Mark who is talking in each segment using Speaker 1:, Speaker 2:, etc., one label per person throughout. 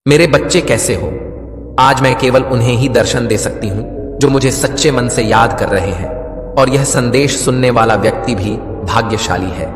Speaker 1: मेरे बच्चे कैसे हो? आज मैं केवल उन्हें ही दर्शन दे सकती हूं जो मुझे सच्चे मन से याद कर रहे हैं, और यह संदेश सुनने वाला व्यक्ति भी भाग्यशाली है,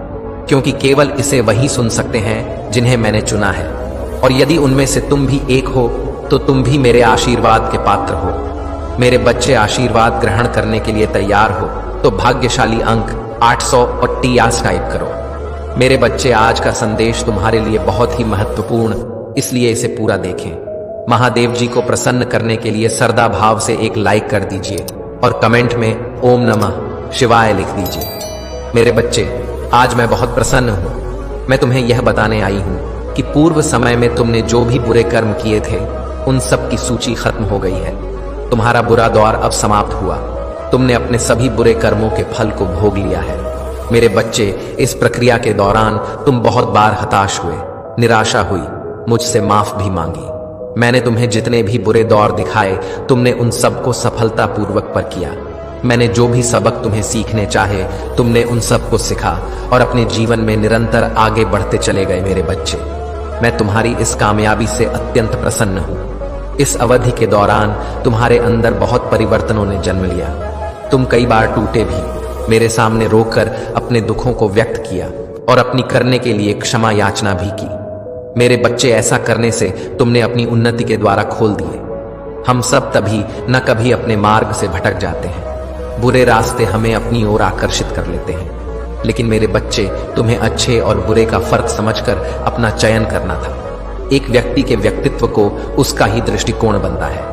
Speaker 1: क्योंकि केवल इसे वही सुन सकते हैं जिन्हें मैंने चुना है। और यदि उनमें से तुम भी एक हो तो तुम भी मेरे आशीर्वाद के पात्र हो। मेरे बच्चे, आशीर्वाद ग्रहण करने के लिए तैयार हो तो भाग्यशाली अंक 800 टाइप करो। मेरे बच्चे, आज का संदेश तुम्हारे लिए बहुत ही महत्वपूर्ण, इसलिए इसे पूरा देखें। महादेव जी को प्रसन्न करने के लिए श्रद्धा भाव से एक लाइक कर दीजिए और कमेंट में ओम नमः शिवाय लिख दीजिए। मेरे बच्चे, आज मैं बहुत प्रसन्न हूं। मैं तुम्हें यह बताने आई हूं कि पूर्व समय में तुमने जो भी बुरे कर्म किए थे उन सब की सूची खत्म हो गई है। तुम्हारा बुरा दौर अब समाप्त हुआ। तुमने अपने सभी बुरे कर्मों के फल को भोग लिया है। मेरे बच्चे, इस प्रक्रिया के दौरान तुम बहुत बार हताश हुए, निराशा हुई, मुझसे माफ भी मांगी। मैंने तुम्हें जितने भी बुरे दौर दिखाए तुमने उन सबको सफलतापूर्वक पर किया। मैंने जो भी सबक तुम्हें सीखने चाहे तुमने उन सबको सीखा और अपने जीवन में निरंतर आगे बढ़ते चले गए। मेरे बच्चे, मैं तुम्हारी इस कामयाबी से अत्यंत प्रसन्न हूं। इस अवधि के दौरान तुम्हारे अंदर बहुत परिवर्तनों ने जन्म लिया। तुम कई बार टूटे भी, मेरे सामने रोकर अपने दुखों को व्यक्त किया और अपनी करने के लिए क्षमा याचना भी की। मेरे बच्चे, ऐसा करने से तुमने अपनी उन्नति के द्वारा खोल दिए। हम सब तभी न कभी अपने मार्ग से भटक जाते हैं। बुरे रास्ते हमें अपनी ओर आकर्षित कर लेते हैं, लेकिन मेरे बच्चे, तुम्हें अच्छे और बुरे का फर्क समझकर अपना चयन करना था। एक व्यक्ति के व्यक्तित्व को उसका ही दृष्टिकोण बनता है।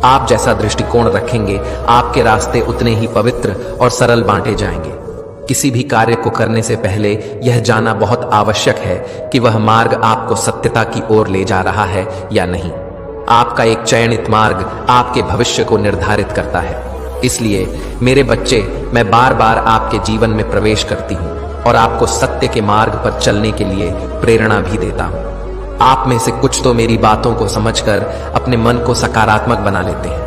Speaker 1: आप जैसा दृष्टिकोण रखेंगे, आपके रास्ते उतने ही पवित्र और सरल बांटे जाएंगे। किसी भी कार्य को करने से पहले यह जानना बहुत आवश्यक है कि वह मार्ग आपको सत्यता की ओर ले जा रहा है या नहीं। आपका एक चयनित मार्ग आपके भविष्य को निर्धारित करता है। इसलिए मेरे बच्चे, मैं बार बार आपके जीवन में प्रवेश करती हूँ और आपको सत्य के मार्ग पर चलने के लिए प्रेरणा भी देता हूँ। आप में से कुछ तो मेरी बातों को समझकर अपने मन को सकारात्मक बना लेते हैं,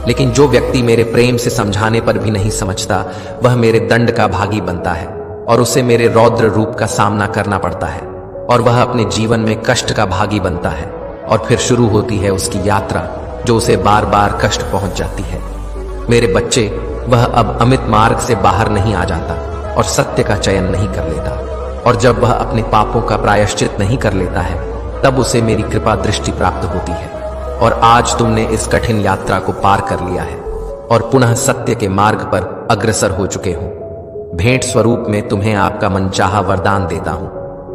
Speaker 1: लेकिन जो व्यक्ति मेरे प्रेम से समझाने पर भी नहीं समझता वह मेरे दंड का भागी बनता है और उसे मेरे रौद्र रूप का सामना करना पड़ता है, और वह अपने जीवन में कष्ट का भागी बनता है। और फिर शुरू होती है उसकी यात्रा जो उसे बार बार कष्ट पहुंच जाती है। मेरे बच्चे, वह अब अमित मार्ग से बाहर नहीं आ जाता और सत्य का चयन नहीं कर लेता, और जब वह अपने पापों का प्रायश्चित नहीं कर लेता है तब उसे मेरी कृपा दृष्टि प्राप्त होती है। और आज तुमने इस कठिन यात्रा को पार कर लिया है और पुनः सत्य के मार्ग पर अग्रसर हो चुके हो। भेंट स्वरूप में तुम्हें आपका मनचाहा वरदान देता हूं।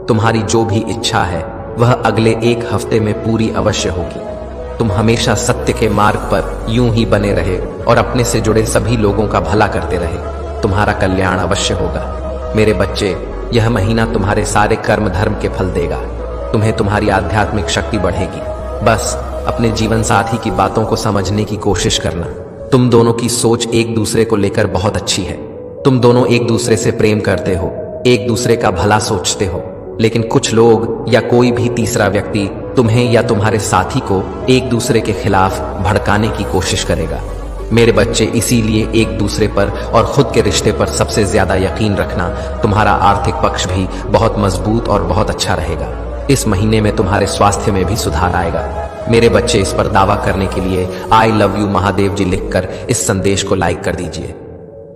Speaker 1: तुम्हारी जो भी इच्छा है वह अगले 1 हफ्ते में पूरी अवश्य होगी। तुम हमेशा सत्य के मार्ग पर यूं ही बने रहे और अपने से जुड़े सभी लोगों का भला करते रहे। तुम्हारा कल्याण अवश्य होगा। मेरे बच्चे, यह महीना तुम्हारे सारे कर्म धर्म के फल देगा। तुम्हें तुम्हारी आध्यात्मिक शक्ति बढ़ेगी। बस अपने जीवन साथी की बातों को समझने की कोशिश करना। तुम दोनों की सोच एक दूसरे को लेकर बहुत अच्छी है। तुम दोनों एक दूसरे से प्रेम करते हो, एक दूसरे का भला सोचते हो, लेकिन कुछ लोग या कोई भी तीसरा व्यक्ति तुम्हें या तुम्हारे साथी को एक दूसरे के खिलाफ भड़काने की कोशिश करेगा। मेरे बच्चे, इसीलिए एक दूसरे पर और खुद के रिश्ते पर सबसे ज्यादा यकीन रखना। तुम्हारा आर्थिक पक्ष भी बहुत मजबूत और बहुत अच्छा रहेगा। इस महीने में तुम्हारे स्वास्थ्य में भी सुधार आएगा। मेरे बच्चे, इस पर दावा करने के लिए आई लव यू महादेव जी लिखकर इस संदेश को लाइक कर दीजिए।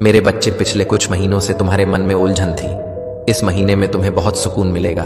Speaker 1: मेरे बच्चे, पिछले कुछ महीनों से तुम्हारे मन में उलझन थी। इस महीने में तुम्हें बहुत सुकून मिलेगा।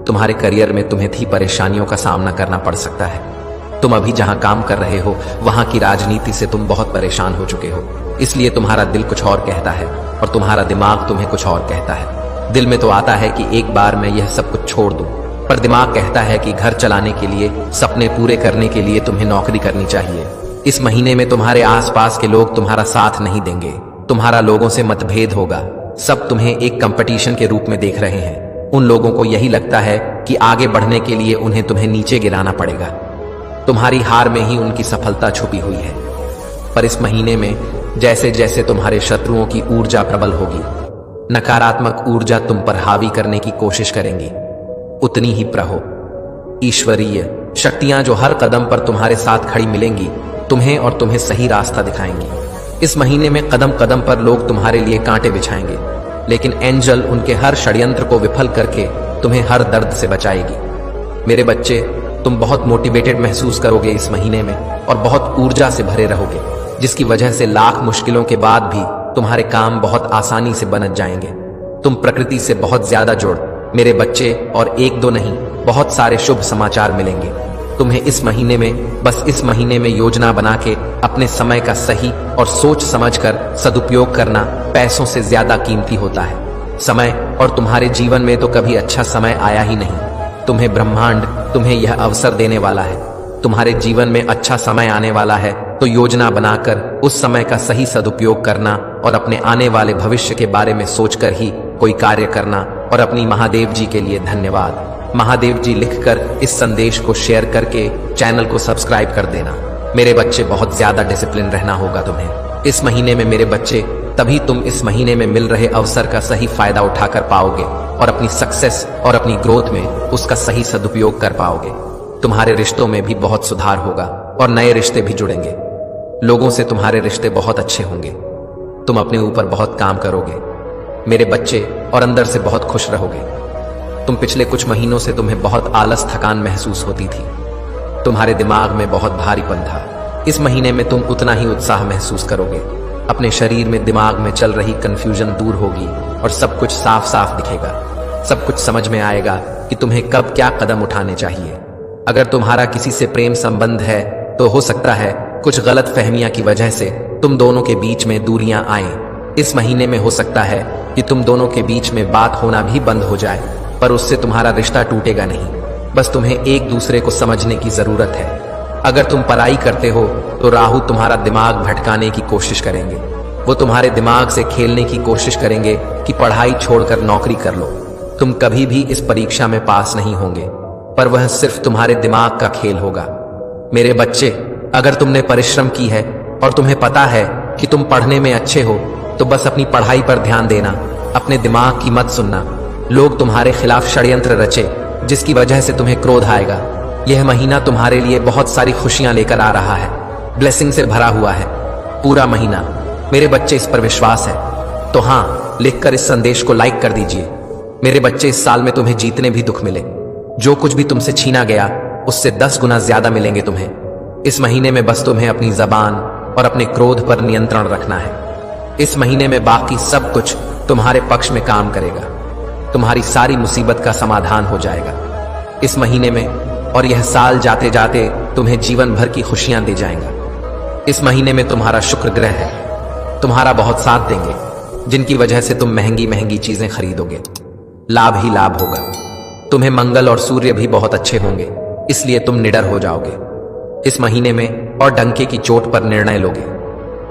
Speaker 1: तुम्हारे करियर में तुम्हें थी परेशानियों का सामना करना पड़ सकता है। तुम अभी जहां काम कर रहे हो वहां की राजनीति से तुम बहुत परेशान हो चुके हो, इसलिए तुम्हारा दिल कुछ और कहता है और तुम्हारा दिमाग तुम्हें कुछ और कहता है। दिल में तो आता है कि एक बार मैं यह सब कुछ छोड़ दूं, पर दिमाग कहता है कि घर चलाने के लिए, सपने पूरे करने के लिए तुम्हें नौकरी करनी चाहिए। इस महीने में तुम्हारे आसपास के लोग तुम्हारा साथ नहीं देंगे। तुम्हारा लोगों से मतभेद होगा। सब तुम्हें एक कंपटीशन के रूप में देख रहे हैं। उन लोगों को यही लगता है कि आगे बढ़ने के लिए उन्हें तुम्हें नीचे गिराना पड़ेगा। तुम्हारी हार में ही उनकी सफलता छुपी हुई है। पर इस महीने में जैसे जैसे तुम्हारे शत्रुओं की ऊर्जा प्रबल होगी, नकारात्मक ऊर्जा तुम पर हावी करने की कोशिश करेंगी, उतनी ही प्रहो ईश्वरीय शक्तियां जो हर कदम पर तुम्हारे साथ खड़ी मिलेंगी, तुम्हें और तुम्हें सही रास्ता दिखाएंगी। इस महीने में कदम कदम पर लोग तुम्हारे लिए कांटे बिछाएंगे, लेकिन एंजल उनके हर षड्यंत्र को विफल करके तुम्हें हर दर्द से बचाएगी। मेरे बच्चे, तुम बहुत मोटिवेटेड महसूस करोगे इस महीने में और बहुत ऊर्जा से भरे रहोगे, जिसकी वजह से लाख मुश्किलों के बाद भी तुम्हारे काम बहुत आसानी से बन जाएंगे। तुम प्रकृति से बहुत ज्यादा जुड़ मेरे बच्चे, और एक दो नहीं बहुत सारे शुभ समाचार मिलेंगे तुम्हें इस महीने में। बस इस महीने में योजना बना के अपने समय का सही और सोच समझकर सदुपयोग करना पैसों से ज्यादा कीमती होता है। समय और तुम्हारे जीवन में तो कभी अच्छा समय आया ही नहीं। तुम्हें ब्रह्मांड तुम्हें यह अवसर देने वाला है। तुम्हारे जीवन में अच्छा समय आने वाला है, तो योजना बनाकर उस समय का सही सदुपयोग करना और अपने आने वाले भविष्य के बारे में सोचकर ही कोई कार्य करना। और अपनी महादेव जी के लिए धन्यवाद। महादेव जी लिखकर इस संदेश को शेयर करके चैनल को सब्सक्राइब कर देना। मेरे बच्चे, बहुत ज्यादा डिसिप्लिन रहना होगा तुम्हें इस महीने में मेरे बच्चे, तभी तुम इस महीने में मिल रहे अवसर का सही फायदा उठाकर पाओगे और अपनी सक्सेस और अपनी ग्रोथ में उसका सही सदुपयोग कर पाओगे। तुम्हारे रिश्तों में भी बहुत सुधार होगा और नए रिश्ते भी जुड़ेंगे। लोगों से तुम्हारे रिश्ते बहुत अच्छे होंगे। तुम अपने ऊपर बहुत काम करोगे मेरे बच्चे, और अंदर से बहुत खुश रहोगे। तुम पिछले कुछ महीनों से तुम्हें बहुत आलस थकान महसूस होती थी। तुम्हारे दिमाग में बहुत भारीपन था। इस महीने में तुम उतना ही उत्साह महसूस करोगे। अपने शरीर में दिमाग में चल रही कंफ्यूजन दूर होगी और सब कुछ साफ साफ दिखेगा। सब कुछ समझ में आएगा कि तुम्हें कब क्या कदम उठाने चाहिए। अगर तुम्हारा किसी से प्रेम संबंध है तो हो सकता है कुछ गलत फहमियां की वजह से तुम दोनों के बीच में दूरियां आए। इस महीने में हो सकता है कि तुम दोनों के बीच में बात होना भी बंद हो जाए, पर उससे तुम्हारा रिश्ता टूटेगा नहीं। बस तुम्हें एक दूसरे को समझने की जरूरत है। अगर तुम पढ़ाई करते हो तो राहु तुम्हारा दिमाग भटकाने की कोशिश करेंगे। वो तुम्हारे दिमाग से खेलने की कोशिश करेंगे कि पढ़ाई छोड़कर नौकरी कर लो। तुम कभी भी इस परीक्षा में पास नहीं होंगे, पर वह सिर्फ तुम्हारे दिमाग का खेल होगा। मेरे बच्चे, अगर तुमने परिश्रम की है और तुम्हें पता है कि तुम पढ़ने में अच्छे हो, तो बस अपनी पढ़ाई पर ध्यान देना, अपने दिमाग की मत सुनना। लोग तुम्हारे खिलाफ षड्यंत्र रचे, जिसकी वजह से तुम्हें क्रोध आएगा। यह महीना तुम्हारे लिए बहुत सारी खुशियां लेकर आ रहा है, ब्लेसिंग से भरा हुआ है पूरा महीना। मेरे बच्चे, इस पर विश्वास है तो हाँ लिखकर इस संदेश को लाइक कर दीजिए। मेरे बच्चे, इस साल में तुम्हें जितने भी दुख मिले, जो कुछ भी तुमसे छीना गया, उससे 10 गुना ज्यादा मिलेंगे तुम्हें। इस महीने में बस तुम्हें अपनी जबान और अपने क्रोध पर नियंत्रण रखना है। इस महीने में बाकी सब कुछ तुम्हारे पक्ष में काम करेगा। तुम्हारी सारी मुसीबत का समाधान हो जाएगा इस महीने में, और यह साल जाते जाते तुम्हें जीवन भर की खुशियां दे जाएगा। इस महीने में तुम्हारा शुक्र ग्रह है, तुम्हारा बहुत साथ देंगे, जिनकी वजह से तुम महंगी महंगी चीजें खरीदोगे। लाभ ही लाभ होगा। तुम्हें मंगल और सूर्य भी बहुत अच्छे होंगे, इसलिए तुम निडर हो जाओगे इस महीने में और डंके की चोट पर निर्णय लोगे।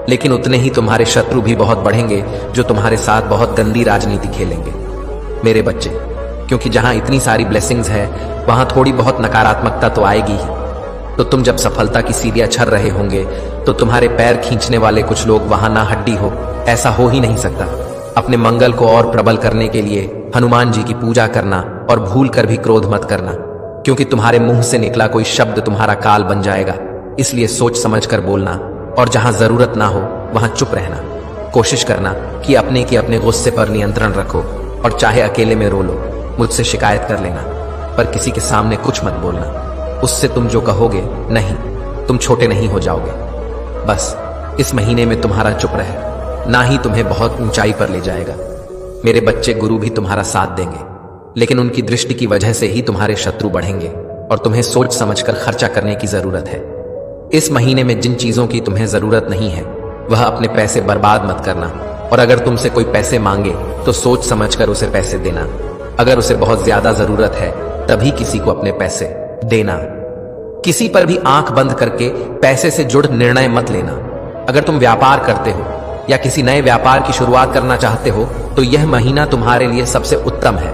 Speaker 1: लेकिन उतने ही तुम्हारे शत्रु भी बहुत बढ़ेंगे, जो तुम्हारे साथ बहुत गंदी राजनीति खेलेंगे मेरे बच्चे, क्योंकि जहां इतनी सारी ब्लेसिंग्स है वहां थोड़ी बहुत नकारात्मकता तो आएगी ही। तो तुम जब सफलता की सीढ़ियां चढ़ रहे होंगे तो तुम्हारे पैर खींचने वाले कुछ लोग वहां ना हड्डी हो, ऐसा हो ही नहीं सकता। अपने मंगल को और प्रबल करने के लिए हनुमान जी की पूजा करना, और भूल कर भी क्रोध मत करना, क्योंकि तुम्हारे मुंह से निकला कोई शब्द तुम्हारा काल बन जाएगा। इसलिए सोच समझ कर बोलना, और जहां जरूरत ना हो वहां चुप रहना। कोशिश करना कि अपने गुस्से पर नियंत्रण रखो, और चाहे अकेले में रो लो, मुझसे शिकायत कर लेना, पर किसी के सामने कुछ मत बोलना। उससे तुम जो कहोगे, नहीं, तुम छोटे नहीं हो जाओगे। बस इस महीने में तुम्हारा चुप रहे, ना ही तुम्हें बहुत ऊंचाई पर ले जाएगा। मेरे बच्चे, गुरु भी तुम्हारा साथ देंगे, लेकिन उनकी दृष्टि की वजह से ही तुम्हारे शत्रु बढ़ेंगे, और तुम्हें सोच समझकर खर्चा करने की जरूरत है। इस महीने में जिन चीजों की तुम्हें जरूरत नहीं है, वह अपने पैसे बर्बाद मत करना, और अगर तुमसे कोई पैसे मांगे तो सोच समझकर उसे पैसे देना। अगर उसे बहुत ज्यादा जरूरत है तभी किसी को अपने पैसे देना। किसी पर भी आंख बंद करके पैसे से जुड़ निर्णय मत लेना। अगर तुम व्यापार करते हो या किसी नए व्यापार की शुरुआत करना चाहते हो तो यह महीना तुम्हारे लिए सबसे उत्तम है।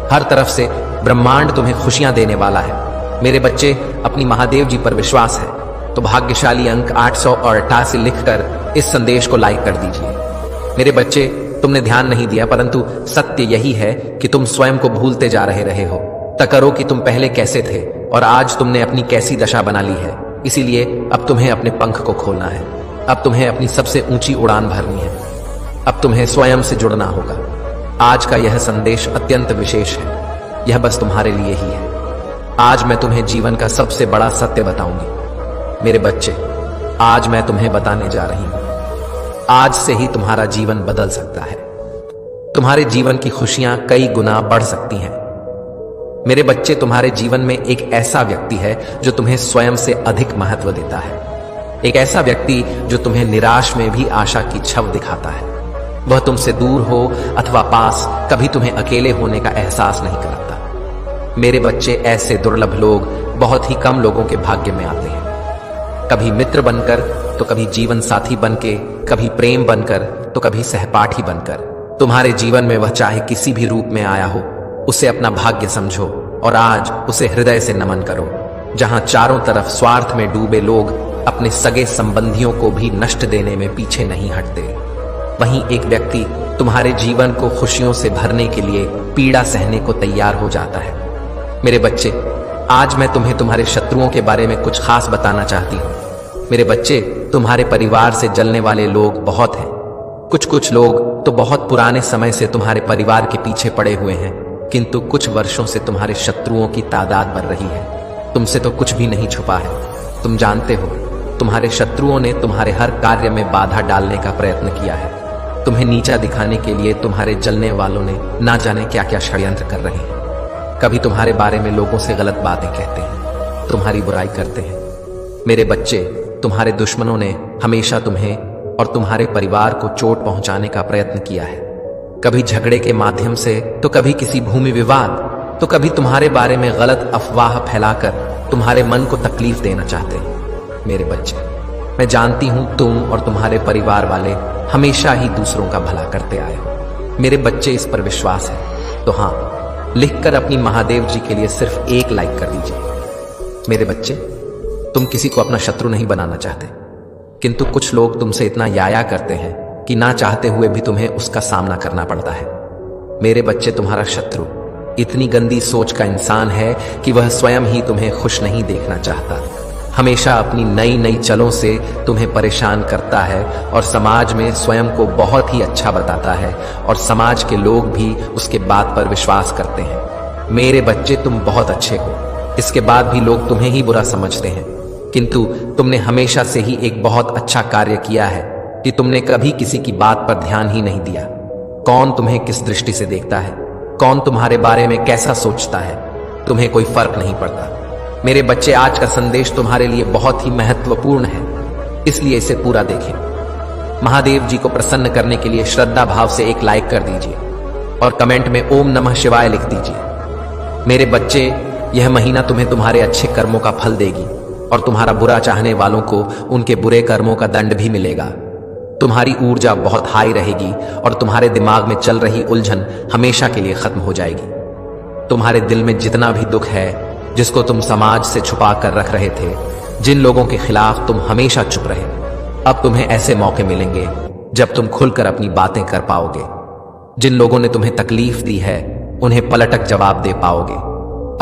Speaker 1: हर तरफ से ब्रह्मांड तुम्हें खुशियां देने वाला है। मेरे बच्चे, अपनी महादेव जी पर विश्वास है तो भाग्यशाली अंक 888 लिखकर इस संदेश को लाइक कर दीजिए। मेरे बच्चे, तुमने ध्यान नहीं दिया, परंतु सत्य यही है कि तुम स्वयं को भूलते जा रहे हो। तकरो कि तुम पहले कैसे थे और आज तुमने अपनी कैसी दशा बना ली है। इसीलिए अब तुम्हें अपने पंख को खोलना है। अब तुम्हें अपनी सबसे ऊंची उड़ान भरनी है। अब तुम्हें स्वयं से जुड़ना होगा। आज का यह संदेश अत्यंत विशेष है। यह बस तुम्हारे लिए ही है। आज मैं तुम्हें जीवन का सबसे बड़ा सत्य बताऊंगी। मेरे बच्चे, आज मैं तुम्हें बताने जा रही हूं, आज से ही तुम्हारा जीवन बदल सकता है। तुम्हारे जीवन की खुशियां कई गुना बढ़ सकती हैं। मेरे बच्चे, तुम्हारे जीवन में एक ऐसा व्यक्ति है जो तुम्हें स्वयं से अधिक महत्व देता है। एक ऐसा व्यक्ति जो तुम्हें निराश में भी आशा की छव दिखाता है। वह तुमसे दूर हो अथवा पास, कभी तुम्हें अकेले होने का एहसास नहीं कराता। मेरे बच्चे, ऐसे दुर्लभ लोग बहुत ही कम लोगों के भाग्य में आते हैं। कभी मित्र बनकर, तो कभी जीवन साथी बनके, कभी प्रेम बनकर, तो कभी सहपाठी बनकर। तुम्हारे जीवन में वह चाहे किसी भी रूप में आया हो, उसे अपना भाग्य समझो और आज उसे हृदय से नमन करो। जहां चारों तरफ स्वार्थ में डूबे लोग अपने सगे संबंधियों को भी नष्ट देने में पीछे नहीं हटते, वहीं एक व्यक्ति तुम्हारे जीवन को खुशियों से भरने के लिए पीड़ा सहने को तैयार हो जाता है। मेरे बच्चे, आज मैं तुम्हें तुम्हारे शत्रुओं के बारे में कुछ खास बताना चाहती हूँ। मेरे बच्चे, तुम्हारे परिवार से जलने वाले लोग बहुत हैं। कुछ लोग तो बहुत पुराने समय से तुम्हारे परिवार के पीछे पड़े हुए हैं, किंतु कुछ वर्षों से तुम्हारे शत्रुओं की तादाद बढ़ रही है। तुमसे तो कुछ भी नहीं छुपा है। तुम जानते हो, तुम्हारे शत्रुओं ने तुम्हारे हर कार्य में बाधा डालने का प्रयत्न किया है। तुम्हें नीचा दिखाने के लिए तुम्हारे जलने वालों ने ना जाने क्या क्या षड्यंत्र कर रहे हैं। कभी तुम्हारे बारे में लोगों से गलत बातें कहते हैं, तुम्हारी बुराई करते हैं। मेरे बच्चे, तुम्हारे दुश्मनों ने हमेशा तुम्हें और तुम्हारे परिवार को चोट पहुंचाने का प्रयत्न किया है। कभी झगड़े के माध्यम से, तो कभी किसी भूमि विवाद, तो कभी तुम्हारे बारे में गलत अफवाह फैलाकर तुम्हारे मन को तकलीफ देना चाहते हैं। मेरे बच्चे, मैं जानती हूं तुम और तुम्हारे परिवार वाले हमेशा ही दूसरों का भला करते आए हो। मेरे बच्चे, इस पर विश्वास है तो हाँ, लिखकर अपनी महादेव जी के लिए सिर्फ एक लाइक कर दीजिए। मेरे बच्चे, तुम किसी को अपना शत्रु नहीं बनाना चाहते, किंतु कुछ लोग तुमसे इतना याया करते हैं कि ना चाहते हुए भी तुम्हें उसका सामना करना पड़ता है। मेरे बच्चे, तुम्हारा शत्रु इतनी गंदी सोच का इंसान है कि वह स्वयं ही तुम्हें खुश नहीं देखना चाहता। हमेशा अपनी नई नई चलों से तुम्हें परेशान करता है और समाज में स्वयं को बहुत ही अच्छा बताता है और समाज के लोग भी उसके बात पर विश्वास करते हैं। मेरे बच्चे, तुम बहुत अच्छे हो, इसके बाद भी लोग तुम्हें ही बुरा समझते हैं, किंतु तुमने हमेशा से ही एक बहुत अच्छा कार्य किया है कि तुमने कभी किसी की बात पर ध्यान ही नहीं दिया। कौन तुम्हें किस दृष्टि से देखता है, कौन तुम्हारे बारे में कैसा सोचता है, तुम्हें कोई फर्क नहीं पड़ता। मेरे बच्चे, आज का संदेश तुम्हारे लिए बहुत ही महत्वपूर्ण है, इसलिए इसे पूरा देखें। महादेव जी को प्रसन्न करने के लिए श्रद्धा भाव से एक लाइक कर दीजिए और कमेंट में ओम नमः शिवाय लिख दीजिए। मेरे बच्चे, यह महीना तुम्हें तुम्हारे अच्छे कर्मों का फल देगी और तुम्हारा बुरा चाहने वालों को उनके बुरे कर्मों का दंड भी मिलेगा। तुम्हारी ऊर्जा बहुत हाई रहेगी और तुम्हारे दिमाग में चल रही उलझन हमेशा के लिए खत्म हो जाएगी। तुम्हारे दिल में जितना भी दुख है, जिसको तुम समाज से छुपा कर रख रहे थे, जिन लोगों के खिलाफ तुम हमेशा चुप रहे, अब तुम्हें ऐसे मौके मिलेंगे जब तुम खुलकर अपनी बातें कर पाओगे। जिन लोगों ने तुम्हें तकलीफ दी है, उन्हें पलटक जवाब दे पाओगे।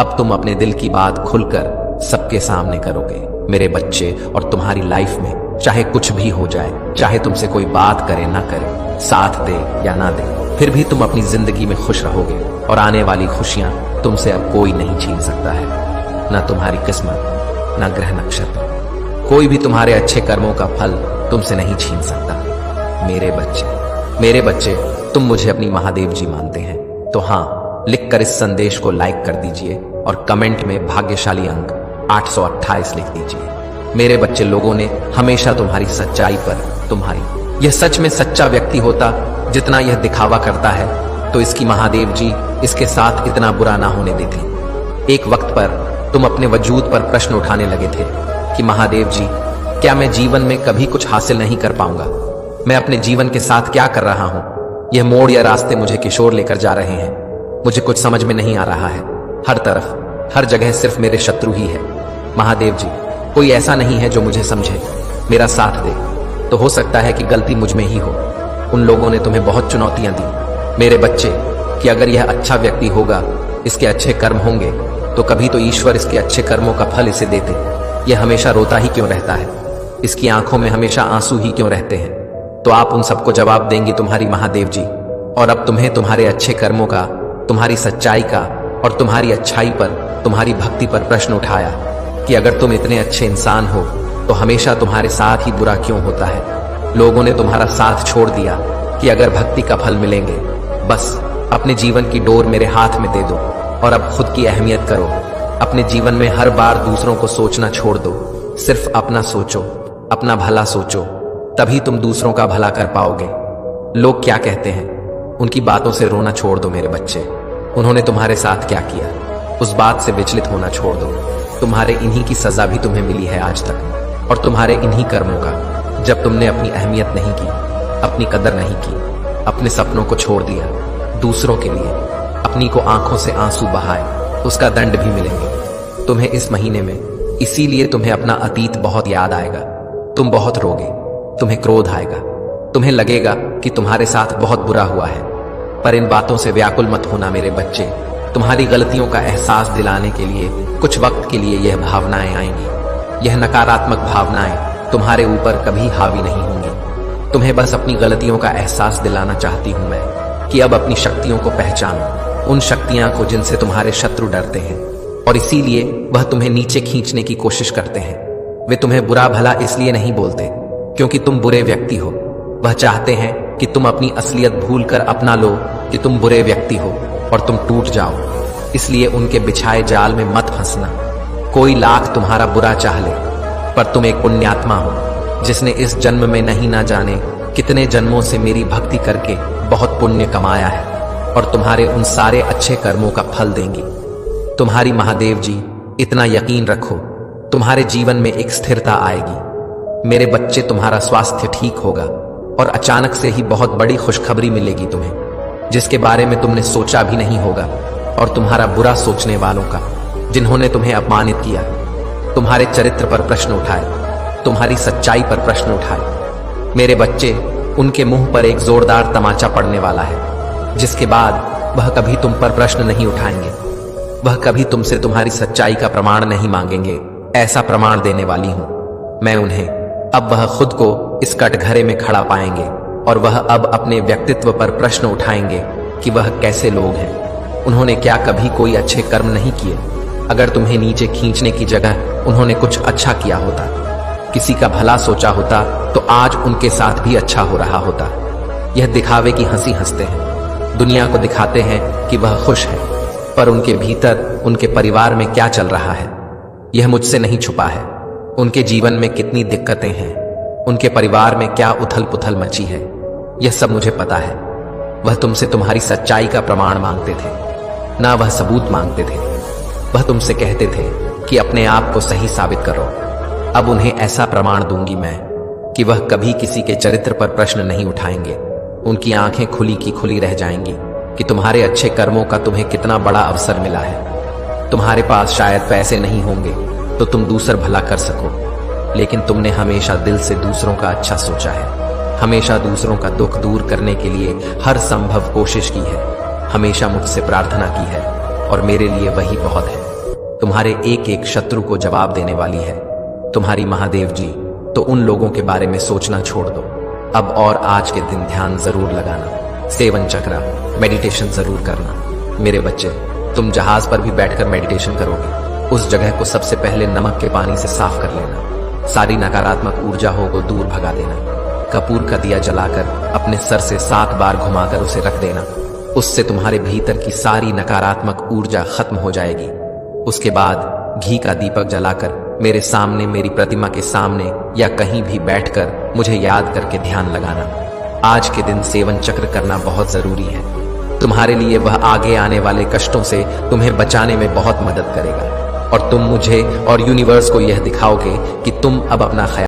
Speaker 1: अब तुम अपने दिल की बात खुलकर सबके सामने करोगे। मेरे बच्चे, और तुम्हारी लाइफ में चाहे कुछ भी हो जाए, चाहे तुमसे कोई बात करे ना करे, साथ दे या ना दे, फिर भी तुम अपनी जिंदगी में खुश रहोगे और आने वाली खुशियां तुमसे अब कोई नहीं छीन सकता है। ना तुम्हारी किस्मत, ना ग्रह नक्षत्र, कोई भी तुम्हारे अच्छे कर्मों का फल तुमसे नहीं छीन सकता। मेरे बच्चे, तुम मुझे अपनी महादेव जी मानते हैं तो हाँ, लिखकर इस संदेश को लाइक कर दीजिए और कमेंट में भाग्यशाली अंक 828 लिख दीजिए। मेरे बच्चे, लोगों ने हमेशा तुम्हारी सच्चाई पर, यह सच में सच्चा व्यक्ति होता जितना यह दिखावा करता है, तो इसकी महादेव जी इसके साथ इतना बुरा ना होने देती। एक वक्त पर तुम अपने वजूद पर प्रश्न उठाने लगे थे कि महादेव जी, क्या मैं जीवन में कभी कुछ हासिल नहीं कर पाऊंगा? मैं अपने जीवन के साथ क्या कर रहा हूं? यह मोड़ या रास्ते मुझे किशोर लेकर जा रहे हैं। मुझे कुछ समझ में नहीं आ रहा है। हर तरफ, हर जगह सिर्फ मेरे शत्रु ही है। महादेव जी, कोई ऐसा नहीं है जो मुझे समझे, मेरा साथ दे। तो हो सकता है कि गलती मुझ में ही हो। उन लोगों ने तुम्हें बहुत चुनौतियां दी मेरे बच्चे, कि अगर यह अच्छा व्यक्ति होगा, इसके अच्छे कर्म होंगे, तो कभी तो ईश्वर इसके अच्छे कर्मों का फल इसे देते। यह हमेशा रोता ही क्यों रहता है? इसकी आंखों में हमेशा आंसू ही क्यों रहते हैं? तो आप उन सबको जवाब देंगी तुम्हारी महादेव जी। और अब तुम्हें तुम्हारे अच्छे कर्मों का, तुम्हारी सच्चाई का और तुम्हारी अच्छाई पर, तुम्हारी भक्ति पर प्रश्न उठाया कि अगर तुम इतने अच्छे इंसान हो तो हमेशा तुम्हारे साथ ही बुरा क्यों होता है। लोगों ने तुम्हारा साथ छोड़ दिया कि अगर भक्ति का फल मिलेंगे, बस अपने जीवन की डोर मेरे हाथ में दे दो और अब खुद की अहमियत करो। अपने जीवन में हर बार दूसरों को सोचना छोड़ दो, सिर्फ अपना सोचो, अपना भला सोचो, तभी तुम दूसरों का भला कर पाओगे। लोग क्या कहते हैं, उनकी बातों से रोना छोड़ दो मेरे बच्चे। उन्होंने तुम्हारे साथ क्या किया, उस बात से विचलित होना छोड़ दो। तुम्हारे इन्हीं की सजा भी तुम्हें मिली है आज तक, और तुम्हारे इन्हीं कर्मों का। जब तुमने अपनी अहमियत नहीं की, अपनी कदर नहीं की, अपने सपनों को छोड़ दिया दूसरों के लिए, अपनी को आंखों से आंसू बहाए, उसका दंड भी मिलेंगे तुम्हें इस महीने में। इसीलिए तुम्हें अपना अतीत बहुत याद आएगा, तुम बहुत रोगे, तुम्हें क्रोध आएगा, तुम्हें लगेगा कि तुम्हारे साथ बहुत बुरा हुआ है। पर इन बातों से व्याकुल मत होना मेरे बच्चे। तुम्हारी गलतियों का एहसास दिलाने के लिए कुछ वक्त के लिए यह भावनाएं आएंगी। यह नकारात्मक भावनाएं तुम्हारे ऊपर कभी हावी नहीं होंगी। तुम्हें बस अपनी गलतियों का एहसास दिलाना चाहती हूं मैं कि अब अपनी शक्तियों को पहचानो, उन शक्तियां को जिनसे तुम्हारे शत्रु डरते हैं, और इसीलिए वह तुम्हें नीचे खींचने की कोशिश करते हैं। वे तुम्हें बुरा भला इसलिए नहीं बोलते क्योंकि तुम बुरे व्यक्ति हो। वह चाहते हैं कि तुम अपनी असलियत भूलकर अपना लो कि तुम बुरे व्यक्ति हो और तुम टूट जाओ। इसलिए उनके बिछाए जाल में मत फंसना। कोई लाख तुम्हारा बुरा चाह ले, पर तुम एक पुण्यात्मा हो जिसने इस जन्म में नहीं ना जाने कितने जन्मों से मेरी भक्ति करके बहुत पुण्य कमाया है, और तुम्हारे उन सारे अच्छे कर्मों का फल देंगी तुम्हारी महादेव जी। इतना यकीन रखो, तुम्हारे जीवन में एक स्थिरता आएगी मेरे बच्चे। तुम्हारा स्वास्थ्य ठीक होगा और अचानक से ही बहुत बड़ी खुशखबरी मिलेगी तुम्हें, जिसके बारे में तुमने सोचा भी नहीं होगा। और तुम्हारा बुरा सोचने वालों का, जिन्होंने तुम्हें अपमानित किया, तुम्हारे चरित्र पर प्रश्न उठाए, तुम्हारी सच्चाई पर प्रश्न उठाए मेरे बच्चे, उनके मुंह पर एक जोरदार तमाचा पड़ने वाला है, जिसके बाद वह कभी तुम पर प्रश्न नहीं उठाएंगे। वह कभी तुमसे तुम्हारी सच्चाई का प्रमाण नहीं मांगेंगे। ऐसा प्रमाण देने वाली हूं मैं उन्हें। अब वह खुद को इस कटघरे में खड़ा पाएंगे, और वह अब अपने व्यक्तित्व पर प्रश्न उठाएंगे कि वह कैसे लोग हैं। उन्होंने क्या कभी कोई अच्छे कर्म नहीं किए? अगर तुम्हें नीचे खींचने की जगह उन्होंने कुछ अच्छा किया होता, किसी का भला सोचा होता, तो आज उनके साथ भी अच्छा हो रहा होता। यह दिखावे की हंसी हंसते हैं, दुनिया को दिखाते हैं कि वह खुश है, पर उनके भीतर उनके परिवार में क्या चल रहा है यह मुझसे नहीं छुपा है। उनके जीवन में कितनी दिक्कतें हैं, उनके परिवार में क्या उथल पुथल मची है, यह सब मुझे पता है। वह तुमसे तुम्हारी सच्चाई का प्रमाण मांगते थे, ना वह सबूत मांगते थे। वह तुमसे कहते थे कि अपने आप को सही साबित करो। अब उन्हें ऐसा प्रमाण दूंगी मैं कि वह कभी किसी के चरित्र पर प्रश्न नहीं उठाएंगे। उनकी आंखें खुली की खुली रह जाएंगी कि तुम्हारे अच्छे कर्मों का तुम्हें कितना बड़ा अवसर मिला है। तुम्हारे पास शायद पैसे नहीं होंगे तो तुम दूसर भला कर सको, लेकिन तुमने हमेशा दिल से दूसरों का अच्छा सोचा है, हमेशा दूसरों का दुख दूर करने के लिए हर संभव कोशिश की है, हमेशा मुझसे प्रार्थना की है, और मेरे लिए वही बहुत है। तुम्हारे एक एक शत्रु को जवाब देने वाली है तुम्हारी महादेव जी। तो उन लोगों के बारे में सोचना छोड़ दो अब, और आज के दिन ध्यान जरूर लगाना, सेवन चक्र मेडिटेशन जरूर करना मेरे बच्चे। तुम जहाज पर भी बैठकर मेडिटेशन करोगे, उस जगह को सबसे पहले नमक के पानी से साफ कर लेना। सारी नकारात्मक ऊर्जा को दूर भगा देना। कपूर का दिया जलाकर अपने सर से 7 बार घुमाकर उसे रख देना। उससे तुम्हारे भीतर की सारी नकारात्मक ऊर्जा खत्म हो जाएगी। उसके बाद घी का दीपक जलाकर मेरे सामने, मेरी प्रतिमा के सामने या कहीं भी बैठकर मुझे याद करके ध्यान लगाना। आज के दिन सेवन चक्र करना बहुत जरूरी है। तुम्हारे लिए वह आगे आने वाले कष्टों से तुम्हें बचाने में बहुत मदद करेगा, और तुम मुझे और यूनिवर्स को यह दिखाओगे कि तुम अब अपना ख्याल